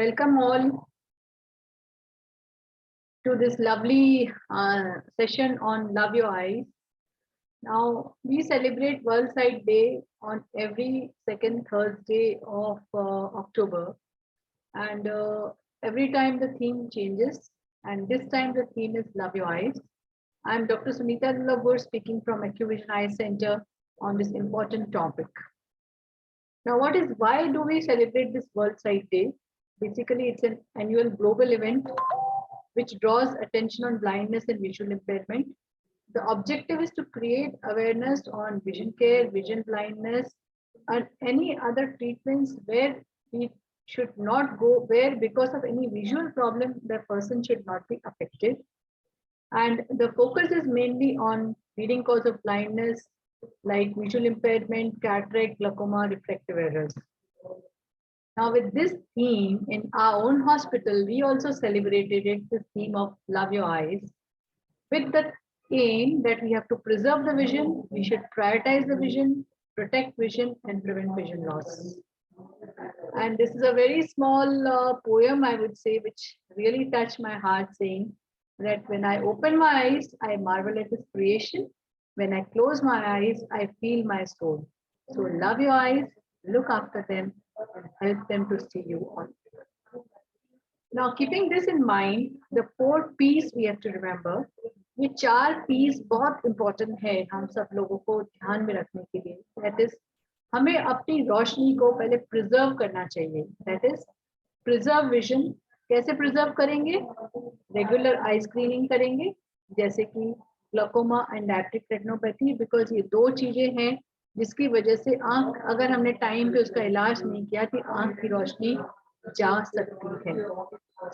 Welcome all to this lovely session on Love Your Eyes. Now, we celebrate World Sight Day on every second Thursday of October, and every time the theme changes, and this time the theme is Love Your Eyes. I'm Dr. Sunita Lullagur speaking from AccuVision Eye Center on this important topic. Now, why do we celebrate this World Sight Day? Basically, it's an annual global event which draws attention on blindness and visual impairment. The objective is to create awareness on vision care, vision blindness, and any other treatments where we should not go, where because of any visual problem, the person should not be affected. And the focus is mainly on leading cause of blindness, like visual impairment, cataract, glaucoma, refractive errors. Now, with this theme in our own hospital, we also celebrated it, this theme of Love Your Eyes, with the aim that we have to preserve the vision, we should prioritize the vision, protect vision, and prevent vision loss. And this is a very small poem, I would say, which really touched my heart, saying that when I open my eyes, I marvel at His creation. When I close my eyes, I feel my soul. So love your eyes, look after them, and help them to see you on. Now, keeping this in mind, the 4 P's we have to remember. ये 4 P's बहुत important है हम सब लोगों को ध्यान में रखने के लिए. That is, हमें अपनी रोशनी को पहले प्रिजर्व करना चाहिए. That is, preserve vision. कैसे प्रिजर्व करेंगे? रेगुलर आई स्क्रीनिंग करेंगे, जैसे कि glaucoma and diabetic retinopathy, because ये 2 चीजें हैं जिसकी वजह से आंख, अगर हमने टाइम पे उसका इलाज नहीं किया तो आंख की रोशनी जा सकती है.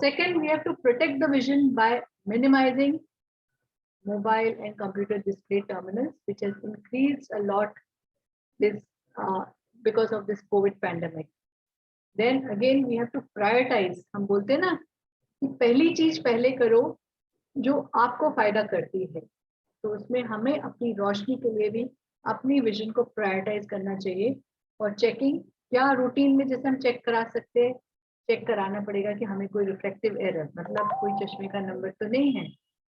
Second, we have to protect the vision by minimising mobile and computer display terminals, which has increased a lot this because of this COVID pandemic. Then again we have to prioritize. हम बोलते हैं ना कि पहली चीज पहले करो जो आपको फायदा करती है, तो उसमें हमें अपनी रोशनी के लिए भी अपनी विजन को प्रायोरिटाइज करना चाहिए. और चेकिंग, क्या रूटीन में जैसे हम चेक करा सकते हैं, चेक कराना पड़ेगा कि हमें कोई रिफ्लेक्टिव एरर, मतलब कोई चश्मे का नंबर तो नहीं है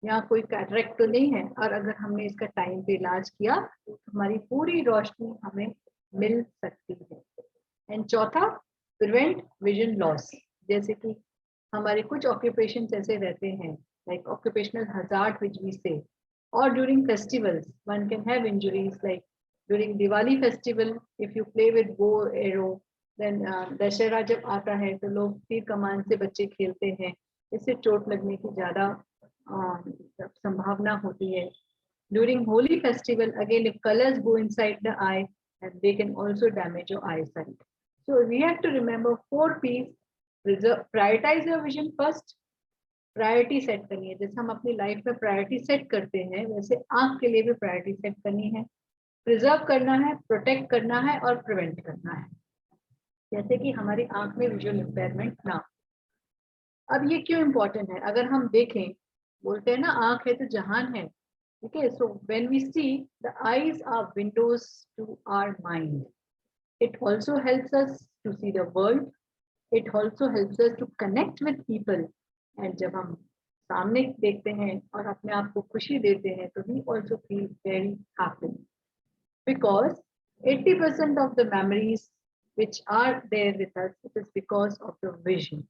या कोई कैटरेक्ट तो नहीं है, और अगर हमने इसका टाइम पे इलाज किया तो हमारी पूरी रोशनी हमें मिल सकती है. एंड चौथा, प्रिवेंट विजन लॉस. जैसे कि हमारे कुछ ऑक्यूपेशन ऐसे रहते हैं, like occupational hazard which we say, or during festivals one can have injuries, like during Diwali festival if you play with bow arrow, then Dussehra जब आता है तो लोग तीर कमान से बच्चे खेलते हैं, इससे चोट लगने की ज्यादा संभावना होती है. During Holi festival, again, if colors go inside the eye, and they can also damage your eyesight. So we have to remember 4 P's. Prioritize your vision first. Priority set करनी है. जैसे हम अपनी लाइफ में प्रायोरिटी सेट करते हैं, वैसे आंख के लिए भी प्रायोरिटी सेट करनी है. प्रिजर्व करना है, प्रोटेक्ट करना है और प्रिवेंट करना है, जैसे कि हमारी आंख में विजुअल इम्पेयरमेंट ना. अब ये क्यों इम्पोर्टेंट है? अगर हम देखें, बोलते हैं ना आंख है तो जहान है. Okay, so when we see, the eyes are windows to our mind. It also helps us to see the world. It also helps us to connect with people. And जब हम सामने देखते हैं और अपने आप को खुशी देते हैं, तो we also feel very happy, because 80% of the memories which are there with us, it is because of the vision.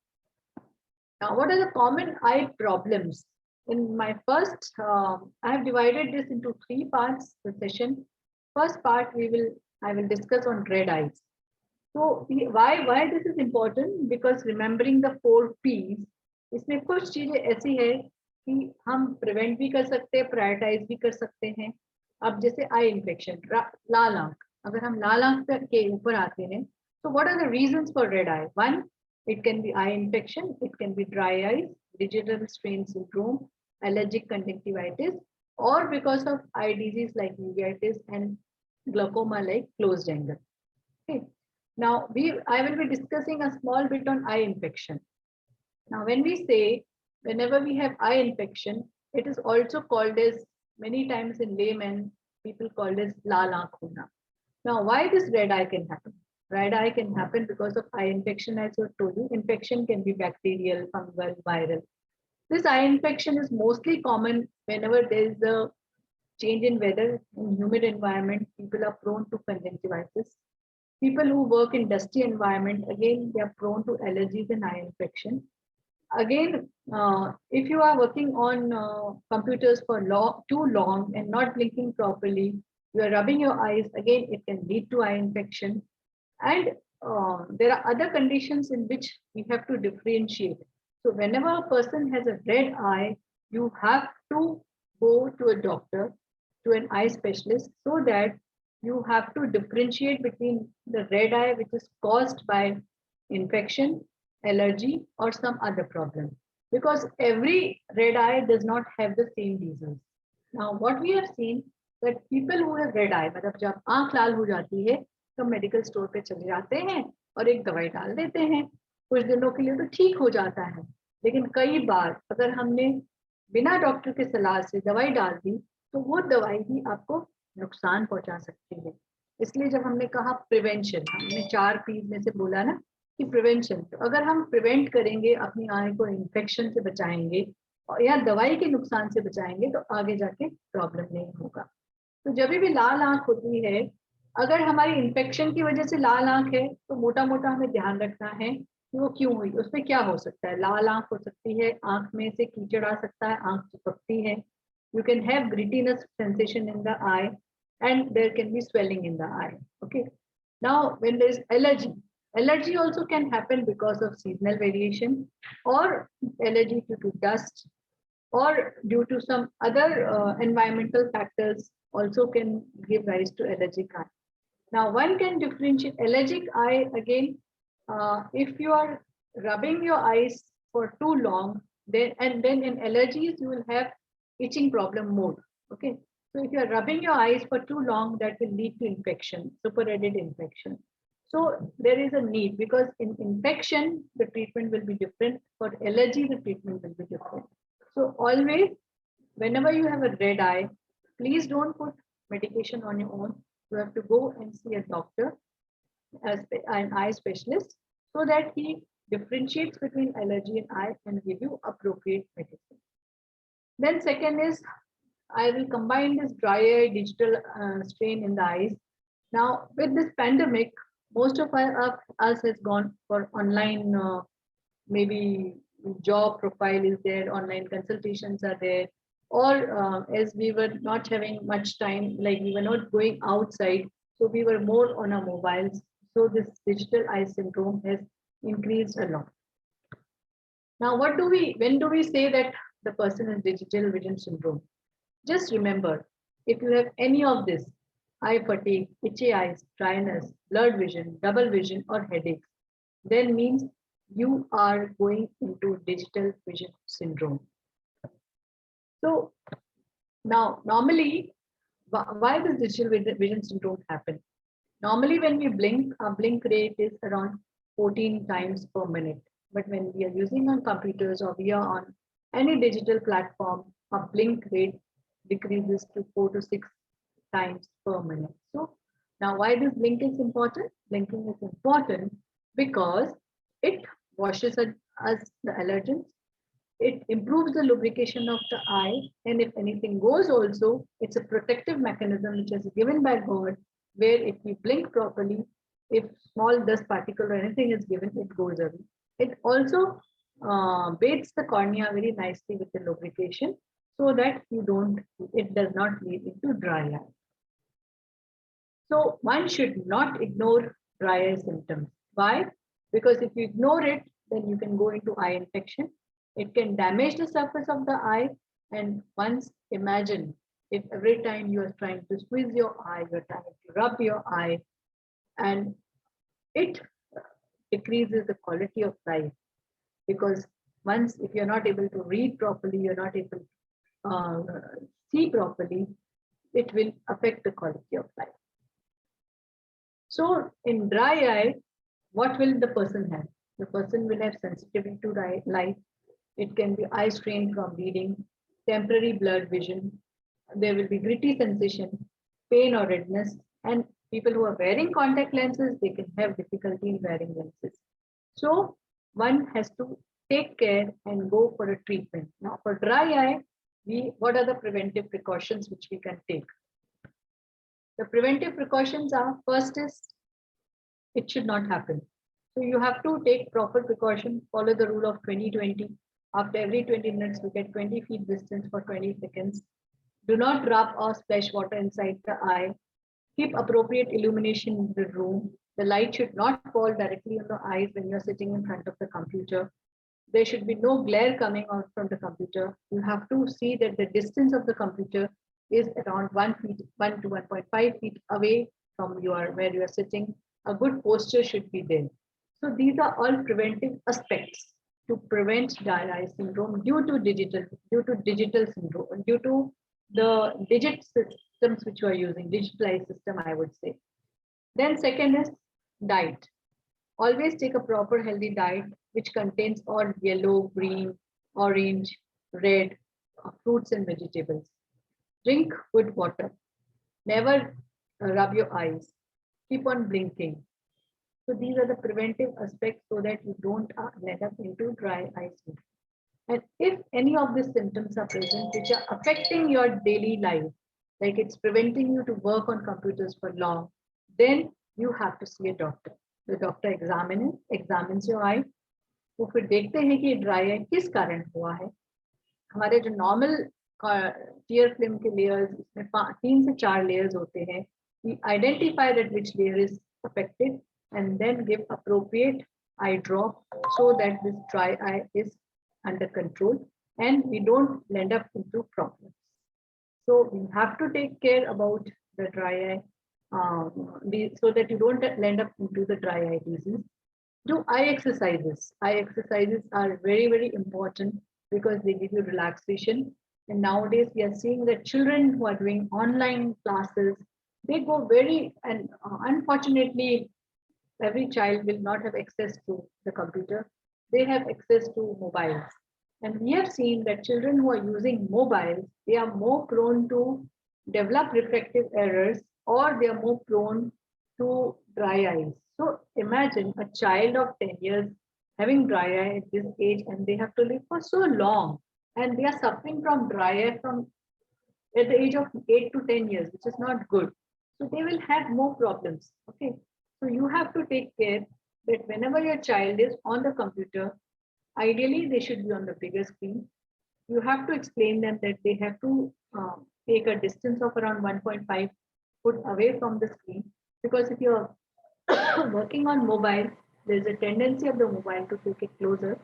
Now, what are the common eye problems? In my first, I have divided this into 3 parts, the session. First part, I will discuss on red eyes. So why this is important? Because remembering the 4 P's, इसमें कुछ चीजें ऐसी है कि हम prevent भी कर सकते हैं, प्रायोरिटाइज भी कर सकते हैं. अब जैसे आई इन्फेक्शन, लाल आंख, अगर हम लाल आंख के ऊपर आते हैं, तो what are the reasons for red eye? 1, it can be eye infection, it can be dry eyes, digital strain syndrome, allergic conjunctivitis, or because of eye disease like uveitis and glaucoma like closed angle. Okay. Now I will be discussing a small bit on eye infection. Now, when we say, whenever we have eye infection, it is also called as, many times in layman, people call this lal aankh hona. Now, why this red eye can happen? Red eye can happen because of eye infection, as I told you. Infection can be bacterial, fungal, viral. This eye infection is mostly common whenever there is a change in weather. In humid environment, people are prone to conjunctivitis. People who work in dusty environment, again, they are prone to allergies and eye infection. Again, if you are working on computers for too long and not blinking properly, you are rubbing your eyes, again, it can lead to eye infection. And there are other conditions in which we have to differentiate. So whenever a person has a red eye, you have to go to a doctor, to an eye specialist, so that you have to differentiate between the red eye, which is caused by infection, allergy, or some other problem. Because every red eye does not have the same reasons. Now, what we have seen that people who have red eye, मतलब जब आंख लाल हो जाती है, तो medical store पे चले जाते हैं और एक दवाई डाल देते हैं, कुछ दिनों के लिए तो ठीक हो जाता है। लेकिन कई बार अगर हमने बिना डॉक्टर की सलाह से दवाई डाल दी, तो वो दवाई भी आपको नुकसान पहुंचा सकती है। इसलिए जब हमने कहा प्रिवेंशन, हमने 4 P में से बोला ना कि प्रिवेंशन, तो अगर हम प्रिवेंट करेंगे, अपनी आंख को इन्फेक्शन से बचाएंगे और या दवाई के नुकसान से बचाएंगे, तो आगे जाके प्रॉब्लम नहीं होगा। तो जब भी लाल आंख होती है, अगर हमारी इन्फेक्शन की वजह से लाल आंख है, तो मोटा मोटा हमें ध्यान रखना है कि वो क्यों हुई, उसमें क्या हो सकता है। लाल आंख हो सकती है, आंख में से कीचड़ आ सकता है, आंख चिपकती है, you can have grittiness sensation in the eye, and there can be swelling in the eye. Okay, now when there is allergy also can happen because of seasonal variation, or allergy due to dust, or due to some other environmental factors also can give rise to allergic eye. Now one can differentiate allergic eye again, if you are rubbing your eyes for too long, then in allergies you will have itching problem more. Okay, so if you are rubbing your eyes for too long, that will lead to infection, superadded infection. So there is a need, because in infection the treatment will be different, for allergy the treatment will be different. So always, whenever you have a red eye, please don't put medication on your own. You have to go and see a doctor, as an eye specialist, so that he differentiates between allergy and eye and give you appropriate medicine. Then second is, I will combine this dry eye digital strain in the eyes. Now with this pandemic, most of us has gone for online, maybe job profile is there, online consultations are there, or as we were not having much time, like we were not going outside, so we were more on our mobiles. So this digital eye syndrome has increased a lot. Now, when do we say that the person has digital vision syndrome? Just remember, if you have any of this, eye fatigue, itchy eyes, dryness, blurred vision, double vision, or headaches, then means you are going into digital vision syndrome. So now, normally, why does digital vision syndrome happen? Normally, when we blink, our blink rate is around 14 times per minute. But when we are using on computers or we are on any digital platform, our blink rate decreases to 4 to 6 times per minute. So now why this blink is important? Blinking is important because it washes us the allergens, it improves the lubrication of the eye, and if anything goes also, it's a protective mechanism which is given by God, where if we blink properly, if small dust particle or anything is given, it goes away. It also bathes the cornea very nicely with the lubrication, so that it does not lead into dry eye. So one should not ignore dry eye symptoms. Why? Because if you ignore it, then you can go into eye infection. It can damage the surface of the eye. And once imagine if every time you are trying to squeeze your eye, you're trying to rub your eye, and it decreases the quality of life. Because once, if you're not able to read properly, you're not able to see properly, it will affect the quality of life. So in dry eye, what will the person have? The person will have sensitivity to light. It can be eye strain from reading, temporary blurred vision. There will be gritty sensation, pain or redness, and People who are wearing contact lenses, they can have difficulty in wearing lenses. So one has to take care and go for a treatment. Now for dry eye, what are the preventive precautions which we can take? The preventive precautions are, first is, it should not happen. So you have to take proper precaution, follow the rule of 20-20. After every 20 minutes, you get 20 feet distance for 20 seconds. Do not rub or splash water inside the eye. Keep appropriate illumination in the room. The light should not fall directly on the eyes when you're sitting in front of the computer. There should be no glare coming out from the computer. You have to see that the distance of the computer is around 1 to 1.5 feet away from where you are sitting. A good posture should be there. So these are all preventive aspects to prevent dry eye syndrome due to digital syndrome, due to the digit systems which you are using, digitalized system, I would say. Then second is diet. Always take a proper healthy diet which contains all yellow, green, orange, red fruits and vegetables. Drink good water. Never rub your eyes. Keep on blinking. So these are the preventive aspects so that you don't end up into dry eye syndrome. And if any of these symptoms are present which are affecting your daily life, like it's preventing you to work on computers for long, then you have to see a doctor. The doctor examines your eye. वो फिर देखते हैं कि dry eye किस कारण हुआ है. हमारे जो नॉर्मल टीयर फिल्म के लेयर्स, इसमें 3 से 4 लेयर्स होते हैं. We identify that which layer is affected and then give appropriate eye drop so that this dry eye is under control and we don't end up into problems. So we have to take care about the dry eye so that you don't end up into the dry eye disease. Do eye exercises. Eye exercises are very, very important because they give you relaxation. And nowadays we are seeing that children who are doing online classes, they go and unfortunately, every child will not have access to the computer. They have access to mobiles. And we have seen that children who are using mobiles, they are more prone to develop refractive errors or they are more prone to dry eyes. So imagine a child of 10 years having dry eye at this age and they have to live for so long and they are suffering from dry eye from at the age of 8 to 10 years, which is not good. So they will have more problems. Okay. So you have to take care that whenever your child is on the computer, ideally they should be on the bigger screen. You have to explain them that they have to take a distance of around 1.5 foot away from the screen, because if you're working on mobile, there's a tendency of the mobile to take it closer.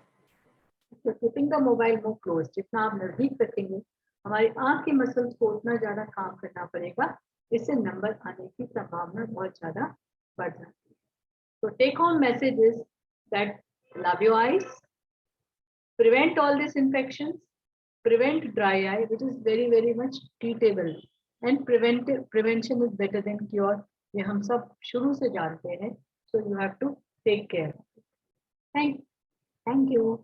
So keeping the mobile more close, जितना आप नजदीक रखेंगे, हमारी आंख के muscles को उतना ज्यादा काम करना पड़ेगा, इससे नंबर आने की संभावना बहुत ज्यादा बढ़ जाती है. So take home message is that love your eyes, prevent all these infections, prevent dry eye, which is very, very much treatable, and prevention is better than cure. ये हम सब शुरू से जानते हैं. So you have to take care. Thank you.